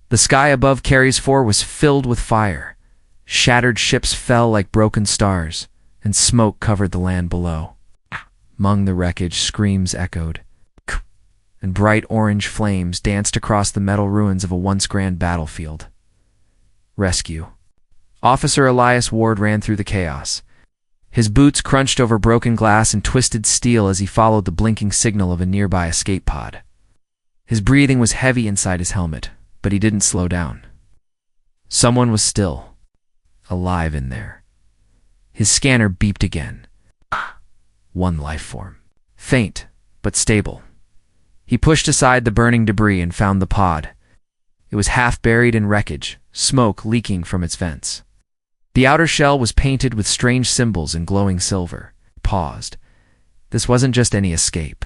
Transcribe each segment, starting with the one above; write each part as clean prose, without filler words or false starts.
The sky above Carey's Fort was filled with fire. Shattered ships fell like broken stars, and smoke covered the land below. Among the wreckage, screams echoed, and bright orange flames danced across the metal ruins of a once grand battlefield. Rescue. Officer Elias Ward ran through the chaos. His boots crunched over broken glass and twisted steel as he followed the blinking signal of a nearby escape pod. His breathing was heavy inside his helmet, but he didn't slow down. Someone was still alive in there. His scanner beeped again. One life form. Faint, but stable. He pushed aside the burning debris and found the pod. It was half buried in wreckage, smoke leaking from its vents. The outer shell was painted with strange symbols in glowing silver. He paused. This wasn't just any escape.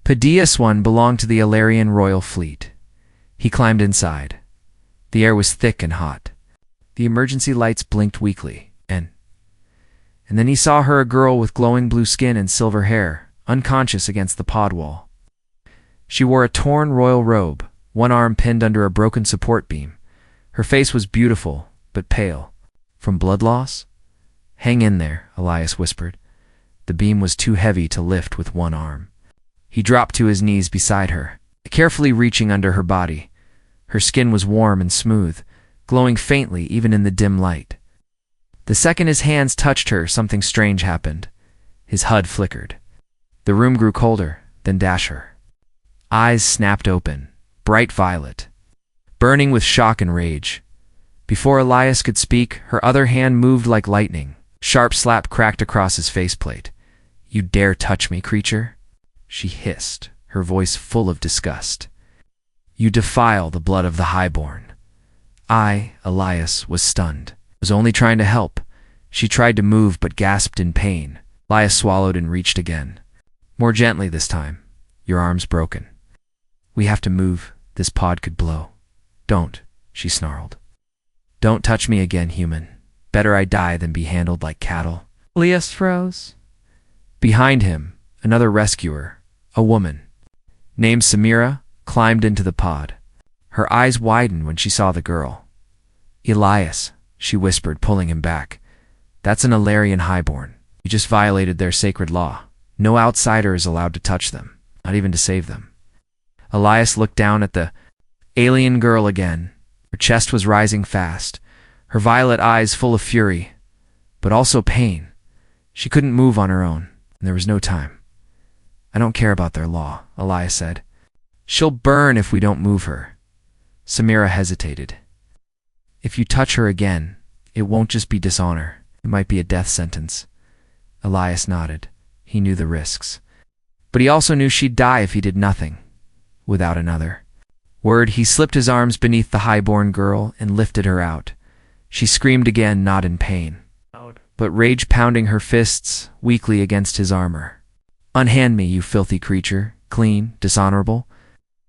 Padias One belonged to the Illyrian royal fleet. He climbed inside. The air was thick and hot. The emergency lights blinked weakly, and then he saw her, a girl with glowing blue skin and silver hair, unconscious against the pod wall. She wore a torn royal robe, one arm pinned under a broken support beam. Her face was beautiful, but pale. From blood loss? Hang in there, Elias whispered. The beam was too heavy to lift with one arm. He dropped to his knees beside her, carefully reaching under her body. Her skin was warm and smooth, glowing faintly even in the dim light. The second his hands touched her, something strange happened. His HUD flickered. The room grew colder, then her eyes snapped open, bright violet, burning with shock and rage. Before Elias could speak, her other hand moved like lightning. Sharp slap cracked across his faceplate. "You dare touch me, creature?" she hissed, her voice full of disgust. "You defile the blood of the Highborn." Elias, was stunned. Was only trying to help. She tried to move but gasped in pain. Elias swallowed and reached again. More gently this time. "Your arm's broken. We have to move. This pod could blow." "Don't," she snarled. "Don't touch me again, human. Better I die than be handled like cattle." Elias froze. Behind him, another rescuer, a woman, named Samira, climbed into the pod. Her eyes widened when she saw the girl. "Elias," she whispered, pulling him back. "That's an Illyrian Highborn. You just violated their sacred law. No outsider is allowed to touch them, not even to save them." Elias looked down at the alien girl again. Her chest was rising fast, her violet eyes full of fury, but also pain. She couldn't move on her own, and there was no time. "I don't care about their law," Elias said. "She'll burn if we don't move her." Samira hesitated. "If you touch her again, it won't just be dishonor. It might be a death sentence." Elias nodded. He knew the risks. But he also knew she'd die if he did nothing. Without another word, he slipped his arms beneath the highborn girl and lifted her out. She screamed again, not in pain, but rage pounding her fists weakly against his armor. "Unhand me, you filthy creature, clean, dishonorable."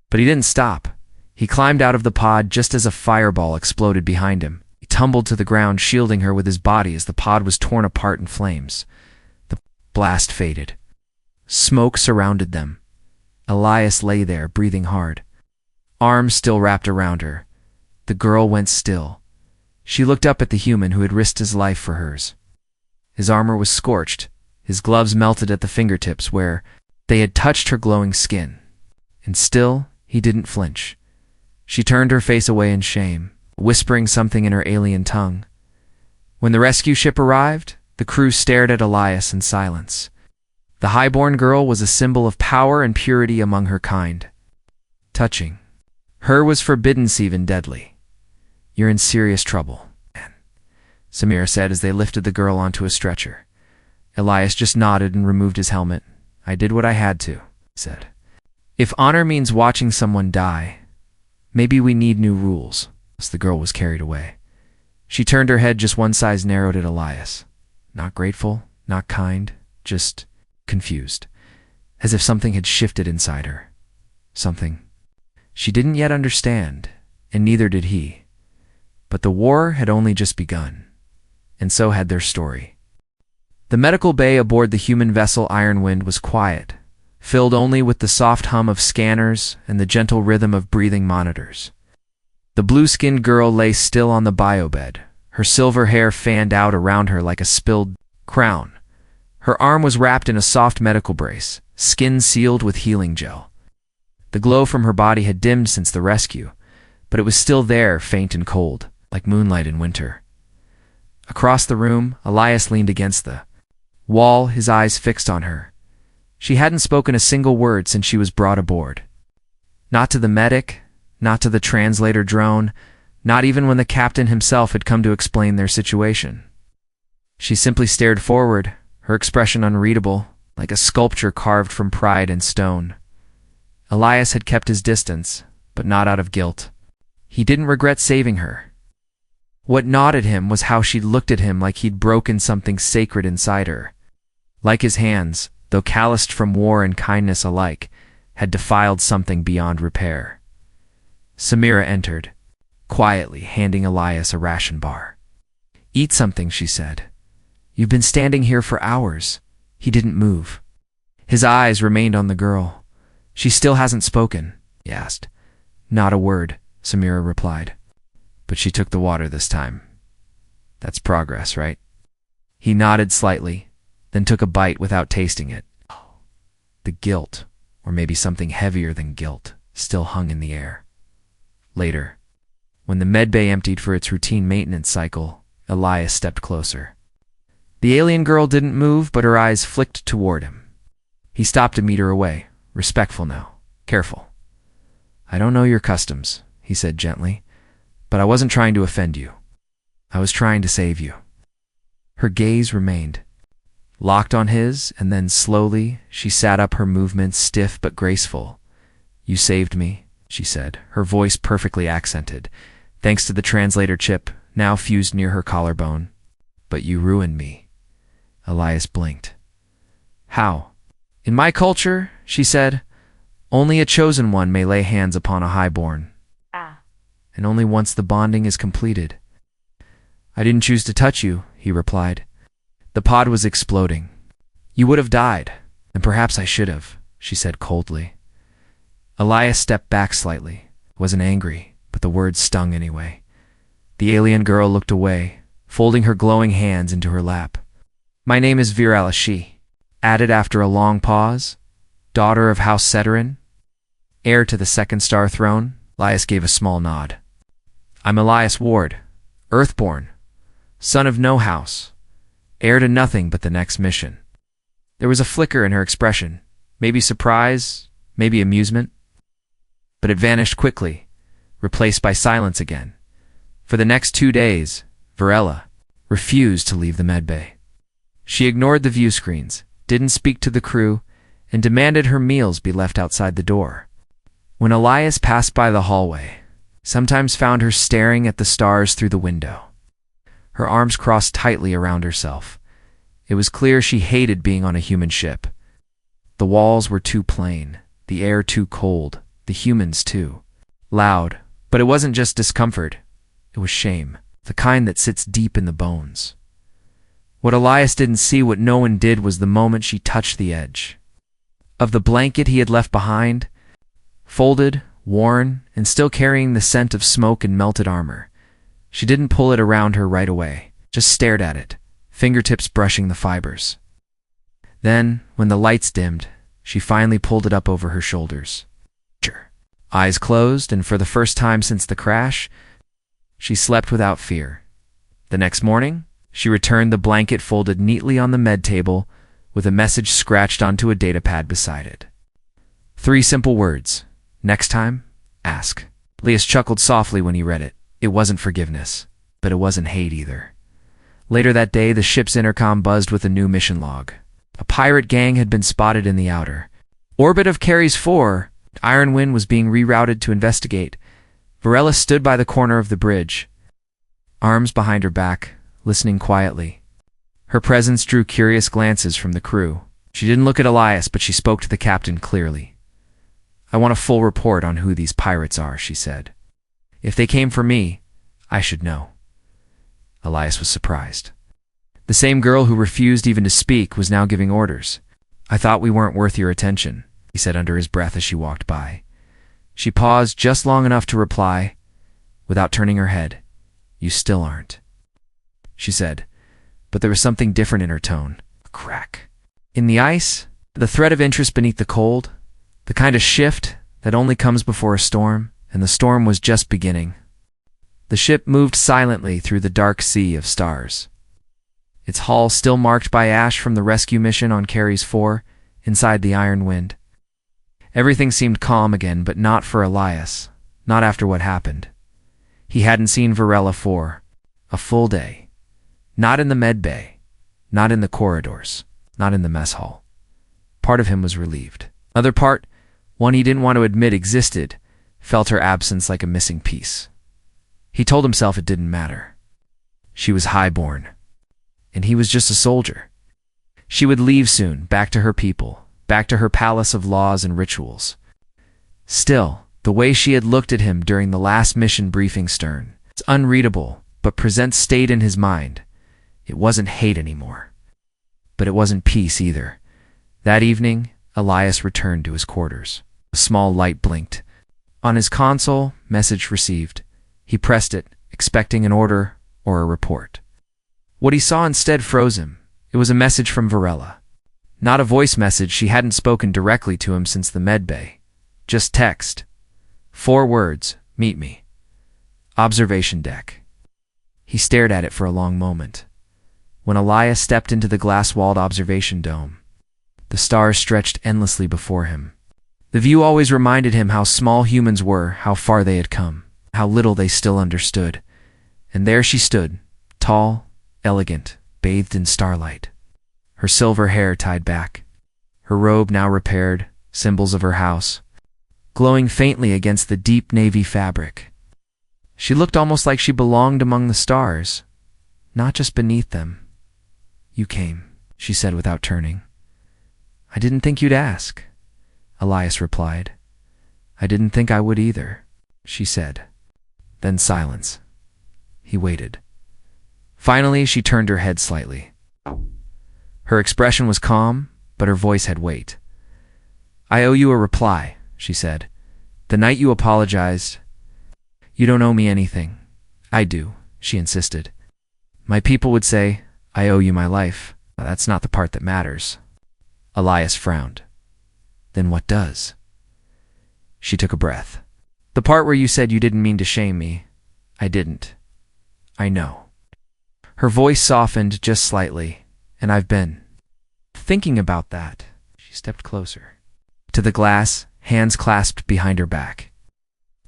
But he didn't stop. He climbed out of the pod just as a fireball exploded behind him. He tumbled to the ground, shielding her with his body as the pod was torn apart in flames. The blast faded. Smoke surrounded them. Elias lay there, breathing hard. Arms still wrapped around her. The girl went still. She looked up at the human who had risked his life for hers. His armor was scorched. His gloves melted at the fingertips where they had touched her glowing skin. And still, he didn't flinch. She turned her face away in shame, whispering something in her alien tongue. When the rescue ship arrived, the crew stared at Elias in silence. The highborn girl was a symbol of power and purity among her kind. Touching her was forbidden, even deadly. "You're in serious trouble, man," Samira said as they lifted the girl onto a stretcher. Elias just nodded and removed his helmet. "I did what I had to," he said. "If honor means watching someone die, maybe we need new rules." As the girl was carried away, she turned her head just one size narrowed at Elias. Not grateful, not kind, just confused, as if something had shifted inside her. Something she didn't yet understand, and neither did he. But the war had only just begun, and so had their story. The medical bay aboard the human vessel Ironwind was quiet, filled only with the soft hum of scanners and the gentle rhythm of breathing monitors. The blue-skinned girl lay still on the bio-bed, her silver hair fanned out around her like a spilled crown. Her arm was wrapped in a soft medical brace, skin sealed with healing gel. The glow from her body had dimmed since the rescue, but it was still there, faint and cold, like moonlight in winter. Across the room, Elias leaned against the wall, his eyes fixed on her. She hadn't spoken a single word since she was brought aboard. Not to the medic, not to the translator drone, not even when the captain himself had come to explain their situation. She simply stared forward, her expression unreadable, like a sculpture carved from pride and stone. Elias had kept his distance, but not out of guilt. He didn't regret saving her. What gnawed at him was how she'd looked at him like he'd broken something sacred inside her. Like his hands, though calloused from war and kindness alike, had defiled something beyond repair. Samira entered, quietly handing Elias a ration bar. "Eat something," she said. "You've been standing here for hours." He didn't move. His eyes remained on the girl. "She still hasn't spoken?" he asked. "Not a word," Samira replied. "But she took the water this time. That's progress, right?" He nodded slightly, then took a bite without tasting it. The guilt, or maybe something heavier than guilt, still hung in the air. Later, when the medbay emptied for its routine maintenance cycle, Elias stepped closer. The alien girl didn't move, but her eyes flicked toward him. He stopped a meter away, respectful now, careful. "I don't know your customs," he said gently, "but I wasn't trying to offend you. I was trying to save you." Her gaze remained, locked on his, and then slowly she sat up, her movements stiff but graceful. "You saved me," she said, her voice perfectly accented, thanks to the translator chip now fused near her collarbone. "But you ruined me." Elias blinked. "How?" "In my culture," she said, "only a chosen one may lay hands upon a highborn. And only once the bonding is completed." "I didn't choose to touch you," he replied. "The pod was exploding. You would have died, and perhaps I should have," she said coldly. Elias stepped back slightly, wasn't angry, but the words stung anyway. The alien girl looked away, folding her glowing hands into her lap. "My name is Virala," she added after a long pause. "Daughter of House Seterin, heir to the second star throne." Elias gave a small nod. "I'm Elias Ward, Earthborn, son of no house, heir to nothing but the next mission." There was a flicker in her expression, maybe surprise, maybe amusement. But it vanished quickly, replaced by silence again. For the next 2 days, Virela refused to leave the medbay. She ignored the view screens, didn't speak to the crew, and demanded her meals be left outside the door. When Elias passed by the hallway, sometimes found her staring at the stars through the window, her arms crossed tightly around herself. It was clear she hated being on a human ship. The walls were too plain, the air too cold, the humans too loud. But it wasn't just discomfort, it was shame, the kind that sits deep in the bones. What Elias didn't see, what no one did, was the moment she touched the edge of the blanket he had left behind, folded, worn, and still carrying the scent of smoke and melted armor. She didn't pull it around her right away, just stared at it, fingertips brushing the fibers. Then, when the lights dimmed, she finally pulled it up over her shoulders. Eyes closed, and for the first time since the crash, she slept without fear. The next morning, she returned the blanket folded neatly on the med table, with a message scratched onto a datapad beside it. 3 simple words. "Next time, ask." Elias chuckled softly when he read it. It wasn't forgiveness, but it wasn't hate either. Later that day, the ship's intercom buzzed with a new mission log. A pirate gang had been spotted in the outer orbit of Carries 4. Ironwind was being rerouted to investigate. Virela stood by the corner of the bridge, arms behind her back, listening quietly. Her presence drew curious glances from the crew. She didn't look at Elias, but she spoke to the captain clearly. "I want a full report on who these pirates are," she said. "If they came for me, I should know." Elias was surprised. The same girl who refused even to speak was now giving orders. "I thought we weren't worth your attention," he said under his breath as she walked by. She paused just long enough to reply, without turning her head. "You still aren't," she said, but there was something different in her tone. A crack in the ice, the thread of interest beneath the cold, the kind of shift that only comes before a storm, and the storm was just beginning. The ship moved silently through the dark sea of stars, its hull still marked by ash from the rescue mission on Carey's 4, inside the iron wind. Everything seemed calm again, but not for Elias, not after what happened. He hadn't seen Varela for a full day. Not in the med bay, not in the corridors, not in the mess hall. Part of him was relieved. Other part, one he didn't want to admit existed, felt her absence like a missing piece. He told himself it didn't matter. She was highborn, and he was just a soldier. She would leave soon, back to her people, back to her palace of laws and rituals. Still, the way she had looked at him during the last mission briefing stern, it's unreadable, but present stayed in his mind. It wasn't hate anymore. But it wasn't peace either. That evening, Elias returned to his quarters. A small light blinked. On his console, message received. He pressed it, expecting an order or a report. What he saw instead froze him. It was a message from Varela. Not a voice message. She hadn't spoken directly to him since the med bay. Just text. 4 words, "Meet me. Observation deck." He stared at it for a long moment. When Elias stepped into the glass-walled observation dome, the stars stretched endlessly before him. The view always reminded him how small humans were, how far they had come, how little they still understood. And there she stood, tall, elegant, bathed in starlight. Her silver hair tied back, her robe now repaired, symbols of her house, glowing faintly against the deep navy fabric. She looked almost like she belonged among the stars, not just beneath them. "You came," she said without turning. "I didn't think you'd ask," Elias replied. "I didn't think I would either," she said. Then silence. He waited. Finally, she turned her head slightly. Her expression was calm, but her voice had weight. "I owe you a reply," she said. "The night you apologized." "You don't owe me anything." "I do," she insisted. "My people would say, I owe you my life. That's not the part that matters." Elias frowned. "Then what does?" She took a breath. "The part where you said you didn't mean to shame me. I didn't. I know." Her voice softened just slightly, "And I've been thinking about that." She stepped closer to the glass, hands clasped behind her back.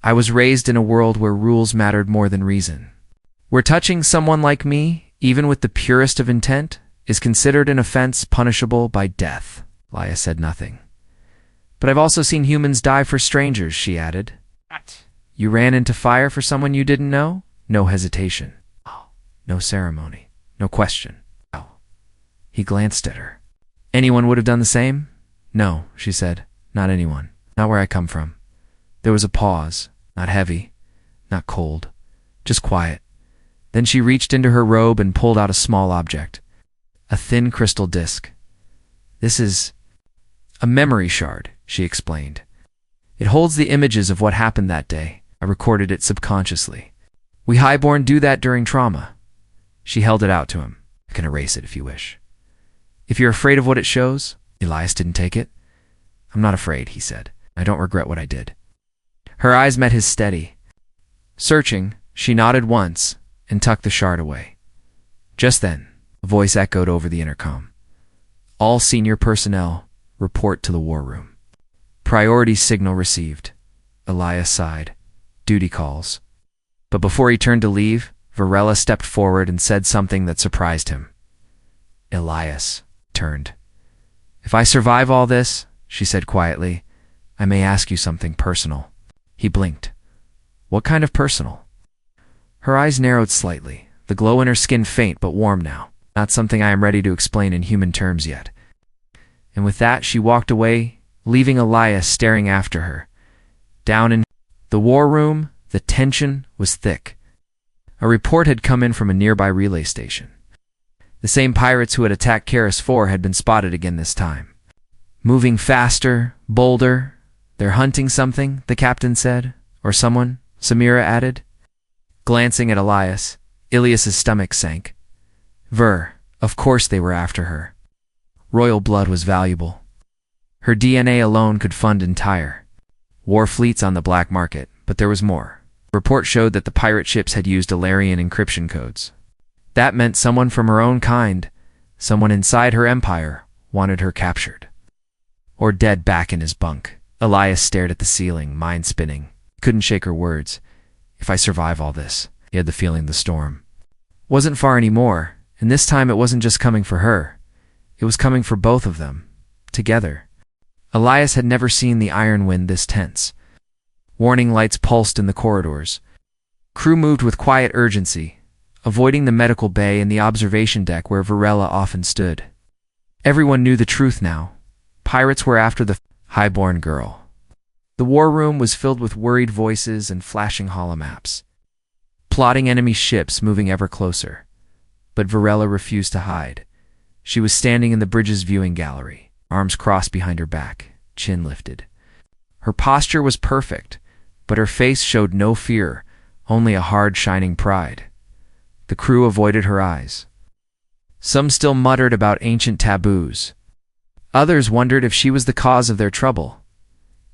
"I was raised in a world where rules mattered more than reason. Where touching someone like me, even with the purest of intent, is considered an offense punishable by death." Elias said nothing. "But I've also seen humans die for strangers," she added. "You ran into fire for someone you didn't know? No hesitation. No ceremony. No question." He glanced at her. "Anyone would have done the same?" "No," she said. "Not anyone. Not where I come from." There was a pause, not heavy, not cold, just quiet. Then she reached into her robe and pulled out a small object. A thin crystal disc. "This is a memory shard," she explained. "It holds the images of what happened that day. I recorded it subconsciously. We Highborn do that during trauma." She held it out to him. "I can erase it if you wish." "If you're afraid of what it shows?" Elias didn't take it. "I'm not afraid," he said. "I don't regret what I did." Her eyes met his steady. Searching, she nodded once and tucked the shard away. Just then, a voice echoed over the intercom. "All senior personnel, report to the war room." Priority signal received. Elias sighed. Duty calls. But before he turned to leave, Varela stepped forward and said something that surprised him. Elias turned. "If I survive all this," she said quietly, "I may ask you something personal." He blinked. "What kind of personal?" Her eyes narrowed slightly, the glow in her skin faint but warm now. "Not something I am ready to explain in human terms yet." And with that, she walked away, leaving Elias staring after her. Down in the war room, the tension was thick. A report had come in from a nearby relay station. The same pirates who had attacked Karis 4 had been spotted again this time. "Moving faster, bolder. They're hunting something," the captain said. "Or someone," Samira added. Glancing at Elias, Ilias's stomach sank. Of course they were after her. Royal blood was valuable. Her DNA alone could fund entire war fleets on the black market, but there was more. Reports showed that the pirate ships had used Alarian encryption codes. That meant someone from her own kind, someone inside her empire, wanted her captured. Or dead back in his bunk. Elias stared at the ceiling, mind spinning. Couldn't shake her words. If I survive all this, he had the feeling the storm wasn't far anymore, and this time it wasn't just coming for her. It was coming for both of them, together. Elias had never seen the iron wind this tense. Warning lights pulsed in the corridors. Crew moved with quiet urgency, avoiding the medical bay and the observation deck where Varela often stood. Everyone knew the truth now. Pirates were after the Highborn girl. The war room was filled with worried voices and flashing holomaps, plotting enemy ships moving ever closer. But Varela refused to hide. She was standing in the bridge's viewing gallery, arms crossed behind her back, chin lifted. Her posture was perfect, but her face showed no fear, only a hard, shining pride. The crew avoided her eyes. Some still muttered about ancient taboos. Others wondered if she was the cause of their trouble.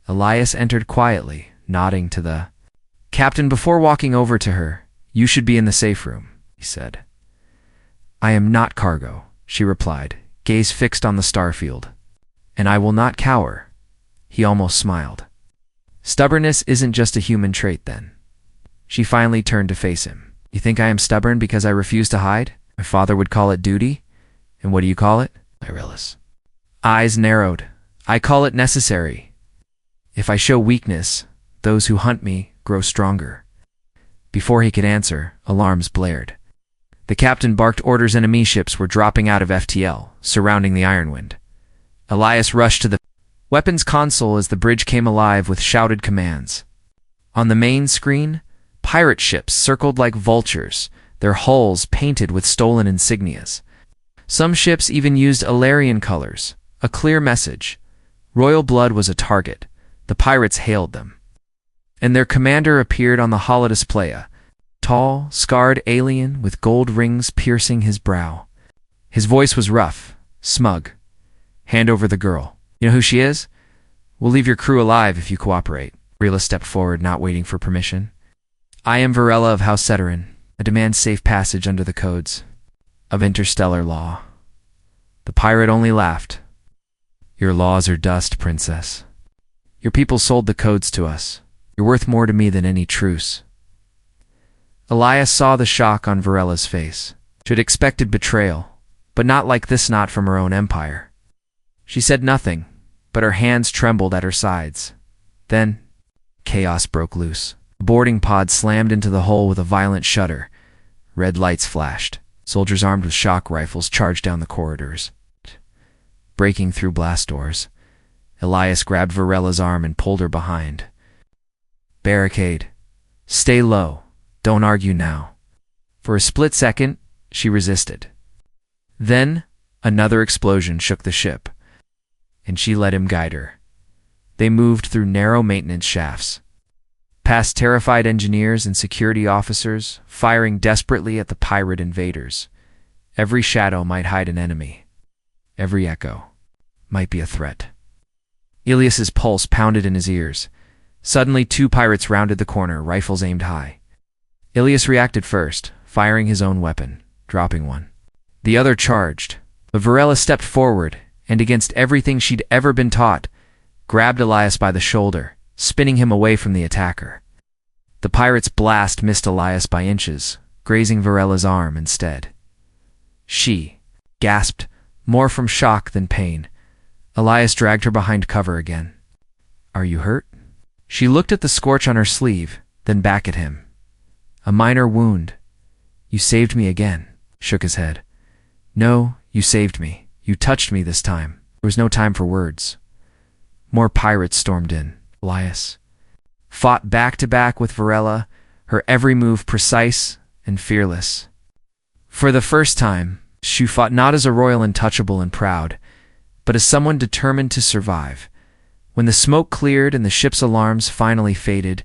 Elias entered quietly, nodding to the captain before walking over to her. You should be in the safe room, he said. I am not cargo, she replied, gaze fixed on the starfield. And I will not cower. He almost smiled. Stubbornness isn't just a human trait, then. She finally turned to face him. You think I am stubborn because I refuse to hide? My father would call it duty. And what do you call it? Irillis. Eyes narrowed. I call it necessary. If I show weakness, those who hunt me grow stronger. Before he could answer, alarms blared. The captain barked orders. Enemy ships were dropping out of FTL, surrounding the Ironwind. Elias rushed to the weapons console as the bridge came alive with shouted commands. On the main screen, pirate ships circled like vultures, their hulls painted with stolen insignias. Some ships even used Alarian colors, a clear message. Royal blood was a target. The pirates hailed them. And their commander appeared on the holodisplay, tall, scarred alien with gold rings piercing his brow. His voice was rough, smug. Hand over the girl. You know who she is? We'll leave your crew alive if you cooperate. Rila stepped forward, not waiting for permission. I am Varela of House Seterin. I demand safe passage under the codes of interstellar law. The pirate only laughed. Your laws are dust, princess. Your people sold the codes to us. You're worth more to me than any truce. Elias saw the shock on Varela's face. She had expected betrayal, but not like this, not from her own empire. She said nothing, but her hands trembled at her sides. Then, chaos broke loose. The boarding pod slammed into the hull with a violent shudder. Red lights flashed. Soldiers armed with shock rifles charged down the corridors. Breaking through blast doors, Elias grabbed Varela's arm and pulled her behind. Barricade. Stay low. Don't argue now. For a split second, she resisted. Then, another explosion shook the ship, and she let him guide her. They moved through narrow maintenance shafts, past terrified engineers and security officers, firing desperately at the pirate invaders. Every shadow might hide an enemy. Every echo might be a threat. Ilias's pulse pounded in his ears. Suddenly, two pirates rounded the corner, rifles aimed high. Ilias reacted first, firing his own weapon, dropping one. The other charged. But Varela stepped forward, and against everything she'd ever been taught, grabbed Elias by the shoulder, spinning him away from the attacker. The pirate's blast missed Elias by inches, grazing Varela's arm instead. She gasped, more from shock than pain. Elias dragged her behind cover again. Are you hurt? She looked at the scorch on her sleeve, then back at him. A minor wound. You saved me again. Shook his head. No, you saved me. You touched me this time. There was no time for words. More pirates stormed in. Elias fought back to back with Varela, her every move precise and fearless. For the first time, she fought not as a royal untouchable and proud, but as someone determined to survive. When the smoke cleared and the ship's alarms finally faded,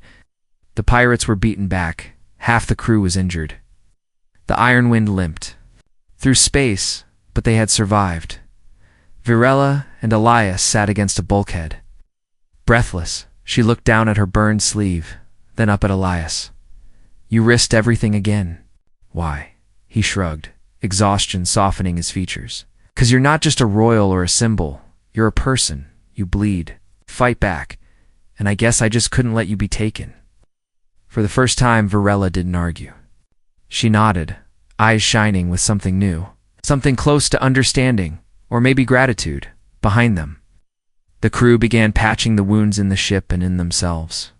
the pirates were beaten back, Half the crew was injured. The Iron Wind limped through space, but they had survived. Virella and Elias sat against a bulkhead. Breathless, she looked down at her burned sleeve, then up at Elias. "You risked everything again." "Why?" He shrugged, exhaustion softening his features. "'Cause you're not just a royal or a symbol. You're a person. You bleed. Fight back. And I guess I just couldn't let you be taken." For the first time, Virella didn't argue. She nodded, eyes shining with something new, something close to understanding, or maybe gratitude, behind them. The crew began patching the wounds in the ship and in themselves.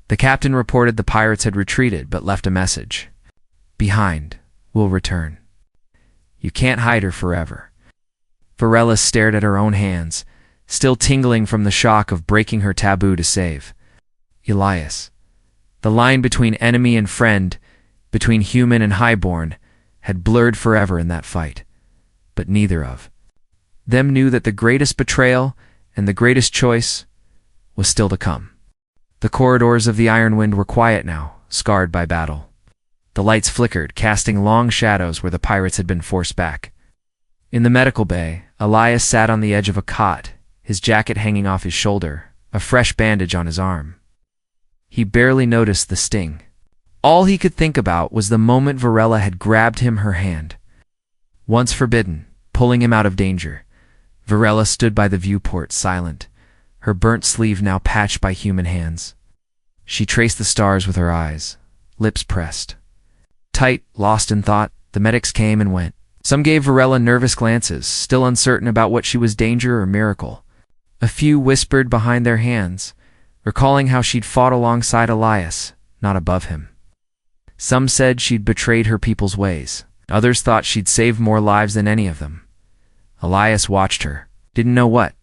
The captain reported the pirates had retreated but left a message. "Behind, we'll return." You can't hide her forever. Virella stared at her own hands, still tingling from the shock of breaking her taboo to save. Elias. The line between enemy and friend, between human and highborn, had blurred forever in that fight. But neither of them knew that the greatest betrayal and the greatest choice was still to come. The corridors of the Iron Wind were quiet now, scarred by battle. The lights flickered, casting long shadows where the pirates had been forced back. In the medical bay, Elias sat on the edge of a cot, his jacket hanging off his shoulder, a fresh bandage on his arm. He barely noticed the sting. All he could think about was the moment Virella had grabbed him her hand. Once forbidden, pulling him out of danger. Virella stood by the viewport, silent, her burnt sleeve now patched by human hands. She traced the stars with her eyes, lips pressed. Tight, lost in thought, the medics came and went. Some gave Virella nervous glances, still uncertain about what she was, danger or miracle. A few whispered behind their hands, recalling how she'd fought alongside Elias, not above him. Some said she'd betrayed her people's ways. Others thought she'd saved more lives than any of them. Elias watched her, didn't know what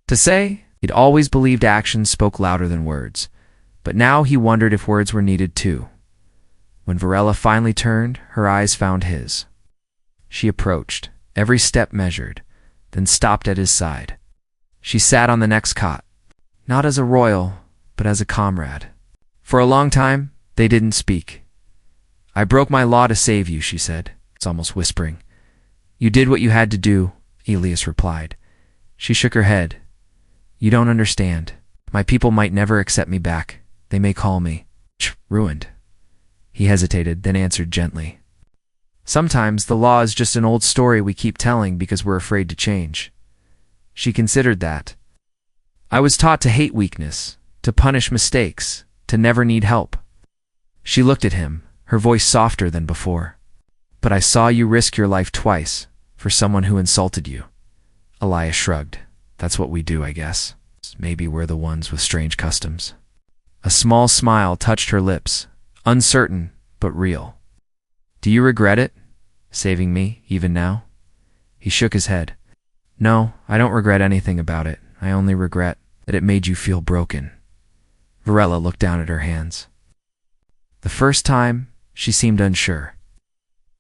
to say. He'd always believed actions spoke louder than words, but now he wondered if words were needed too. When Virella finally turned, her eyes found his. She approached, every step measured, then stopped at his side. She sat on the next cot, not as a royal, but as a comrade. For a long time, they didn't speak. "I broke my law to save you," she said, it's almost whispering. "You did what you had to do," Elias replied. She shook her head. "You don't understand. My people might never accept me back. They may call me ruined." He hesitated, then answered gently. "Sometimes the law is just an old story we keep telling because we're afraid to change." She considered that. "I was taught to hate weakness, to punish mistakes, to never need help." She looked at him, her voice softer than before. "But I saw you risk your life twice for someone who insulted you." Elias shrugged. "That's what we do, I guess. Maybe we're the ones with strange customs." A small smile touched her lips, uncertain but real. "Do you regret it? Saving me, even now?" He shook his head. "No, I don't regret anything about it. I only regret that it made you feel broken." Virella looked down at her hands. The first time, she seemed unsure.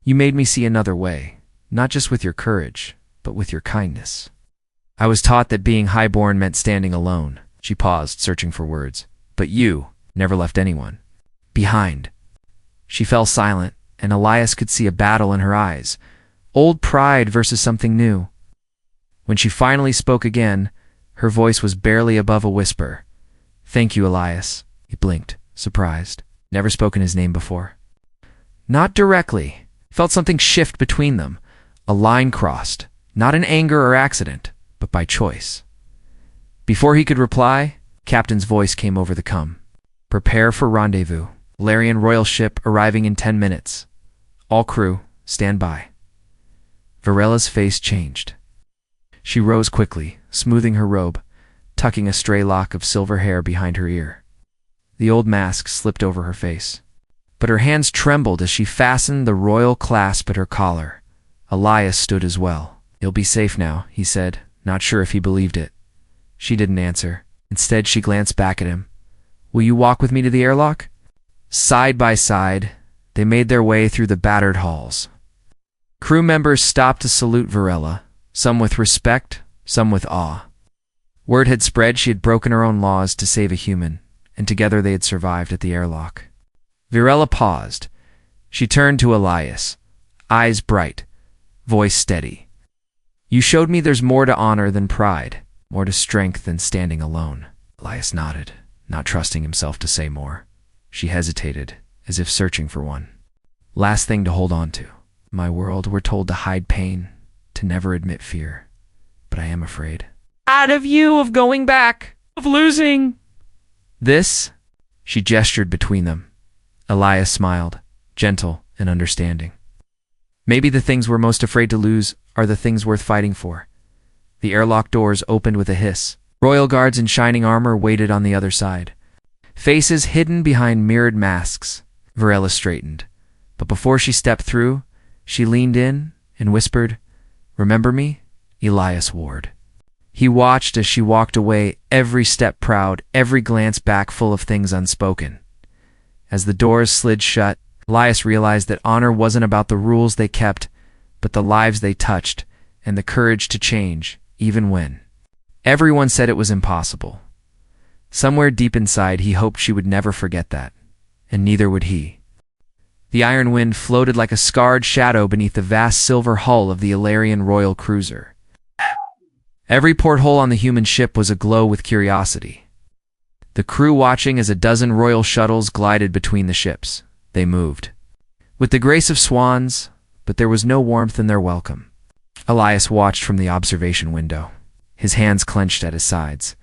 "You made me see another way, not just with your courage, but with your kindness. I was taught that being highborn meant standing alone." She paused, searching for words. "But you never left anyone behind." She fell silent, and Elias could see a battle in her eyes, old pride versus something new. When she finally spoke again, her voice was barely above a whisper. "Thank you, Elias." He blinked, surprised. Never spoken his name before. Not directly. Felt something shift between them. A line crossed, not in anger or accident, but by choice. Before he could reply, Captain's voice came over the com. "Prepare for rendezvous. Larian Royal ship arriving in 10 minutes. All crew, stand by." Virella's face changed. She rose quickly, smoothing her robe, tucking a stray lock of silver hair behind her ear. The old mask slipped over her face, but her hands trembled as she fastened the royal clasp at her collar. Elias stood as well. "You'll be safe now," he said, not sure if he believed it. She didn't answer. Instead, she glanced back at him. "Will you walk with me to the airlock?" Side by side, they made their way through the battered halls. Crew members stopped to salute Virella, some with respect, some with awe. Word had spread she had broken her own laws to save a human, and together they had survived at the airlock. Virella paused, She turned to Elias, eyes bright, voice steady. You showed me there's more to honor than pride, more to strength than standing alone. Elias nodded, not trusting himself to say more. She hesitated, as if searching for one last thing to hold on to. My world, we're told to hide pain, to never admit fear. But I am afraid. Out of you, of going back, of losing. This, she gestured between them. Elias smiled, gentle and understanding. Maybe the things we're most afraid to lose are the things worth fighting for. The airlock doors opened with a hiss. Royal guards in shining armor waited on the other side. Faces hidden behind mirrored masks. Varela straightened. But before she stepped through, she leaned in and whispered, "Remember me? Elias Ward." He watched as she walked away, every step proud, every glance back full of things unspoken. As the doors slid shut, Elias realized that honor wasn't about the rules they kept, but the lives they touched, and the courage to change, even when everyone said it was impossible. Somewhere deep inside, he hoped she would never forget that, and neither would he. The iron wind floated like a scarred shadow beneath the vast silver hull of the Illyrian royal cruiser. Every porthole on the human ship was aglow with curiosity. The crew watching as a dozen royal shuttles glided between the ships. They moved with the grace of swans, but there was no warmth in their welcome. Elias watched from the observation window, his hands clenched at his sides.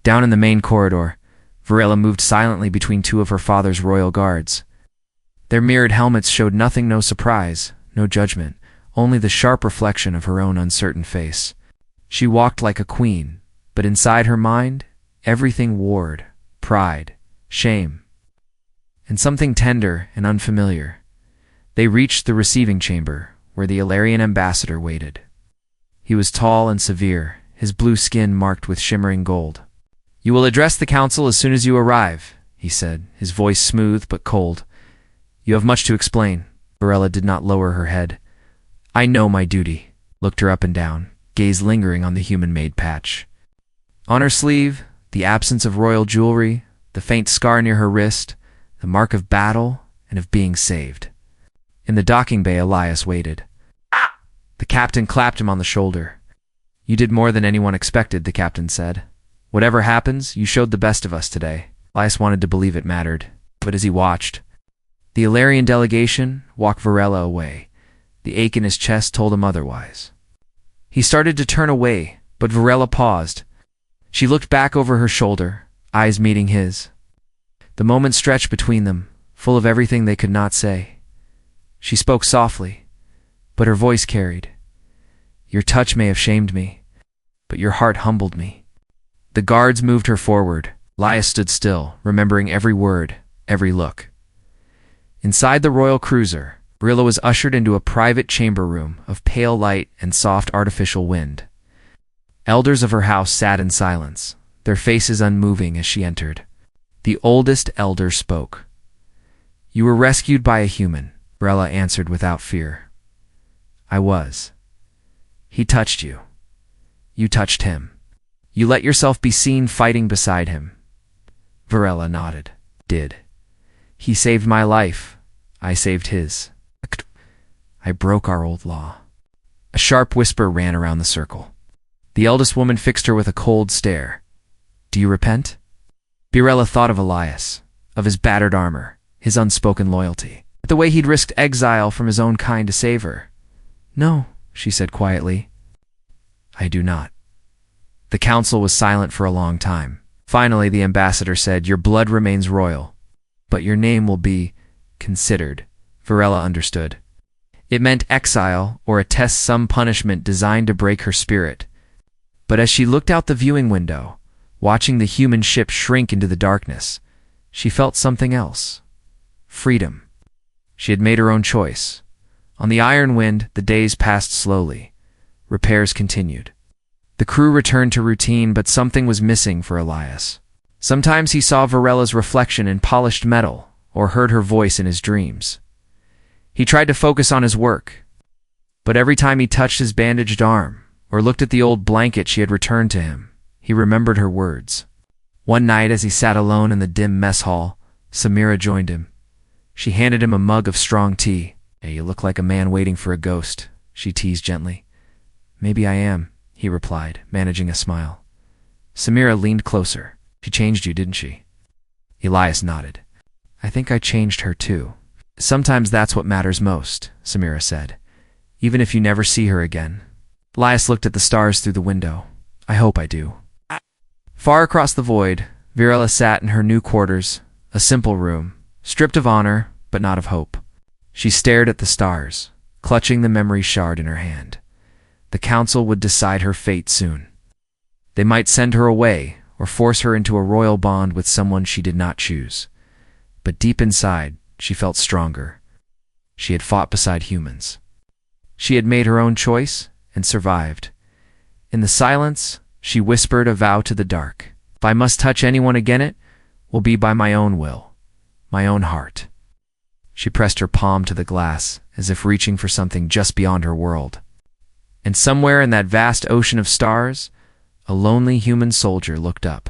Down in the main corridor, Varela moved silently between two of her father's royal guards. Their mirrored helmets showed nothing, no surprise, no judgment, only the sharp reflection of her own uncertain face. She walked like a queen, but inside her mind, everything warred, pride, shame, and something tender and unfamiliar. They reached the receiving chamber, where the Illyrian ambassador waited. He was tall and severe, his blue skin marked with shimmering gold. "You will address the council as soon as you arrive," he said, his voice smooth but cold. "You have much to explain." Varela did not lower her head. "I know my duty," looked her up and down, gaze lingering on the human-made patch. On her sleeve, the absence of royal jewelry, the faint scar near her wrist, the mark of battle and of being saved. In the docking bay, Elias waited. The captain clapped him on the shoulder. "You did more than anyone expected," the captain said. "Whatever happens, you showed the best of us today." Elias wanted to believe it mattered, but as he watched, the Illyrian delegation walked Varela away. The ache in his chest told him otherwise. He started to turn away, but Varela paused. She looked back over her shoulder, eyes meeting his. The moment stretched between them, full of everything they could not say. She spoke softly, but her voice carried. "Your touch may have shamed me, but your heart humbled me." The guards moved her forward. Elias stood still, remembering every word, every look. Inside the royal cruiser, Varela was ushered into a private chamber room of pale light and soft artificial wind. Elders of her house sat in silence, their faces unmoving as she entered. The oldest elder spoke. "You were rescued by a human," Varela answered without fear. "I was. He touched you. You touched him. You let yourself be seen fighting beside him." Varela nodded. "Did. He saved my life. I saved his. I broke our old law." A sharp whisper ran around the circle. The eldest woman fixed her with a cold stare. "Do you repent?" Varela thought of Elias, of his battered armor, his unspoken loyalty, the way he'd risked exile from his own kind to save her. "No," she said quietly. "I do not." The council was silent for a long time. Finally, the ambassador said, "Your blood remains royal, but your name will be considered." Varela understood. It meant exile or a test, some punishment designed to break her spirit. But as she looked out the viewing window, watching the human ship shrink into the darkness, she felt something else. Freedom. She had made her own choice. On the Iron Wind, the days passed slowly. Repairs continued. The crew returned to routine, but something was missing for Elias. Sometimes he saw Varela's reflection in polished metal, or heard her voice in his dreams. He tried to focus on his work, but every time he touched his bandaged arm, or looked at the old blanket she had returned to him, he remembered her words. One night, as he sat alone in the dim mess hall, Samira joined him. She handed him a mug of strong tea. "Hey, you look like a man waiting for a ghost," she teased gently. "Maybe I am," he replied, managing a smile. Samira leaned closer. "She changed you, didn't she?" Elias nodded. "I think I changed her too." "Sometimes that's what matters most," Samira said. "Even if you never see her again." Elias looked at the stars through the window. "I hope I do." Far across the void, Virella sat in her new quarters, a simple room, stripped of honor, but not of hope. She stared at the stars, clutching the memory shard in her hand. The council would decide her fate soon. They might send her away or force her into a royal bond with someone she did not choose. But deep inside, she felt stronger. She had fought beside humans. She had made her own choice and survived. In the silence, she whispered a vow to the dark. "If I must touch anyone again, it will be by my own will, my own heart." She pressed her palm to the glass, as if reaching for something just beyond her world. And somewhere in that vast ocean of stars, a lonely human soldier looked up,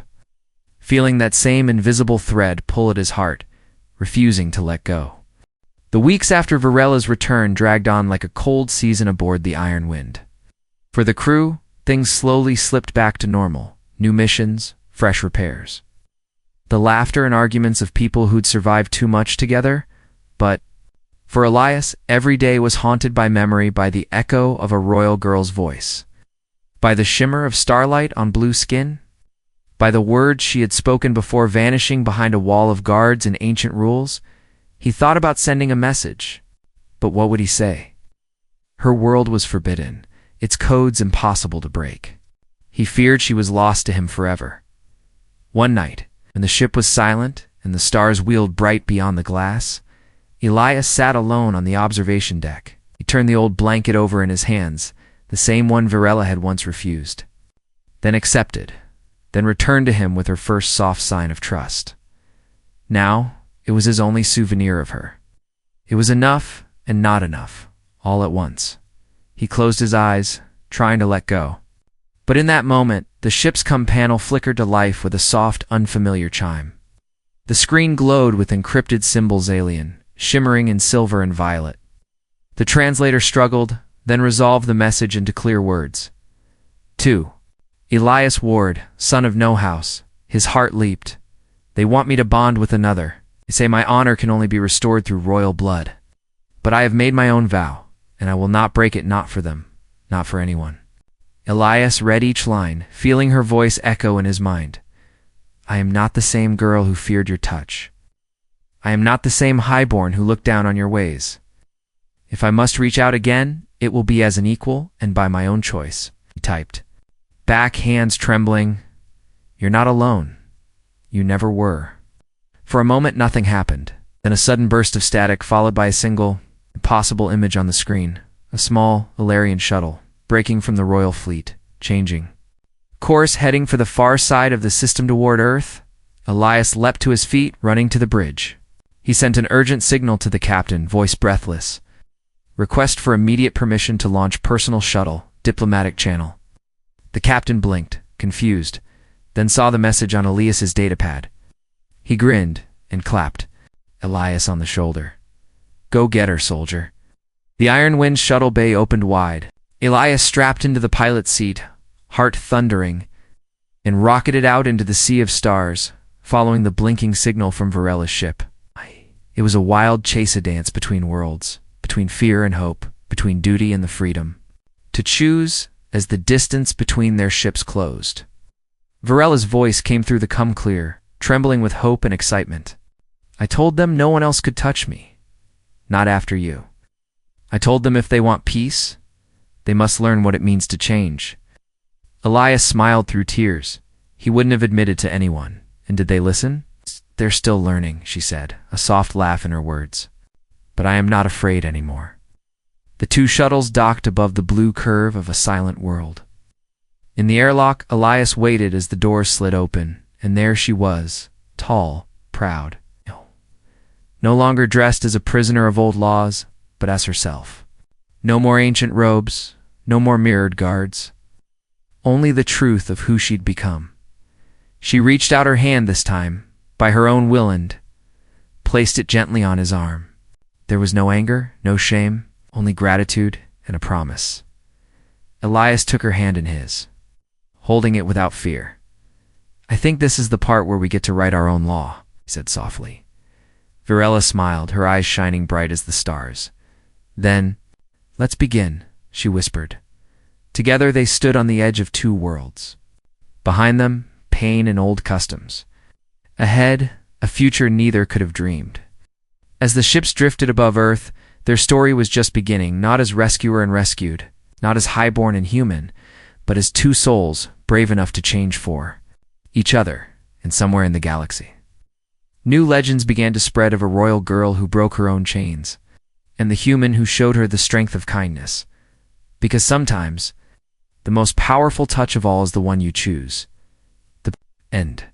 feeling that same invisible thread pull at his heart, refusing to let go. The weeks after Virella's return dragged on like a cold season aboard the Iron Wind. For the crew, things slowly slipped back to normal. New missions, fresh repairs. The laughter and arguments of people who'd survived too much together, but for Elias, every day was haunted by memory, by the echo of a royal girl's voice, by the shimmer of starlight on blue skin, by the words she had spoken before vanishing behind a wall of guards and ancient rules. He thought about sending a message, but what would he say? Her world was forbidden, its codes impossible to break. He feared she was lost to him forever. One night, when the ship was silent and the stars wheeled bright beyond the glass, Elias sat alone on the observation deck. He turned the old blanket over in his hands, the same one Virella had once refused, then accepted, then returned to him with her first soft sign of trust. Now, it was his only souvenir of her. It was enough and not enough, all at once. He closed his eyes, trying to let go. But in that moment, the ship's com panel flickered to life with a soft, unfamiliar chime. The screen glowed with encrypted symbols, alien, shimmering in silver and violet. The translator struggled, then resolved the message into clear words. "To Elias Ward, son of No House." His heart leaped. "They want me to bond with another. They say my honor can only be restored through royal blood. But I have made my own vow, and I will not break it, not for them, not for anyone." Elias read each line, feeling her voice echo in his mind. "I am not the same girl who feared your touch. I am not the same Highborn who looked down on your ways. If I must reach out again, it will be as an equal and by my own choice," he typed. Back hands trembling. "You're not alone. You never were." For a moment, nothing happened. Then a sudden burst of static followed by a single, impossible image on the screen. A small, Illyrian shuttle, breaking from the royal fleet, changing course, heading for the far side of the system toward Earth. Elias leapt to his feet, running to the bridge. He sent an urgent signal to the captain, voice breathless. "Request for immediate permission to launch personal shuttle, diplomatic channel." The captain blinked, confused, then saw the message on Elias's datapad. He grinned and clapped Elias on the shoulder. "Go get her, soldier." The Iron Wind shuttle bay opened wide. Elias strapped into the pilot's seat, heart thundering, and rocketed out into the sea of stars, following the blinking signal from Virella's ship. It was a wild chase-a-dance between worlds, between fear and hope, between duty and the freedom to choose as the distance between their ships closed. Virella's voice came through the come clear, trembling with hope and excitement. "I told them no one else could touch me. Not after you. I told them if they want peace, they must learn what it means to change." Elias smiled through tears. He wouldn't have admitted to anyone. And did they listen? "They're still learning," she said, a soft laugh in her words. "But I am not afraid anymore." The two shuttles docked above the blue curve of a silent world. In the airlock, Elias waited as the doors slid open, and there she was, tall, proud. No longer dressed as a prisoner of old laws, but as herself. No more ancient robes, no more mirrored guards. Only the truth of who she'd become. She reached out her hand this time, by her own will, and placed it gently on his arm. There was no anger, no shame, only gratitude and a promise. Elias took her hand in his, holding it without fear. "I think this is the part where we get to write our own law," he said softly. Virella smiled, her eyes shining bright as the stars. "Then, let's begin," she whispered. Together they stood on the edge of two worlds. Behind them, pain and old customs. Ahead, a future neither could have dreamed. As the ships drifted above Earth, their story was just beginning, not as rescuer and rescued, not as highborn and human, but as two souls brave enough to change for each other and somewhere in the galaxy. New legends began to spread of a royal girl who broke her own chains, and the human who showed her the strength of kindness. Because sometimes, the most powerful touch of all is the one you choose. The end.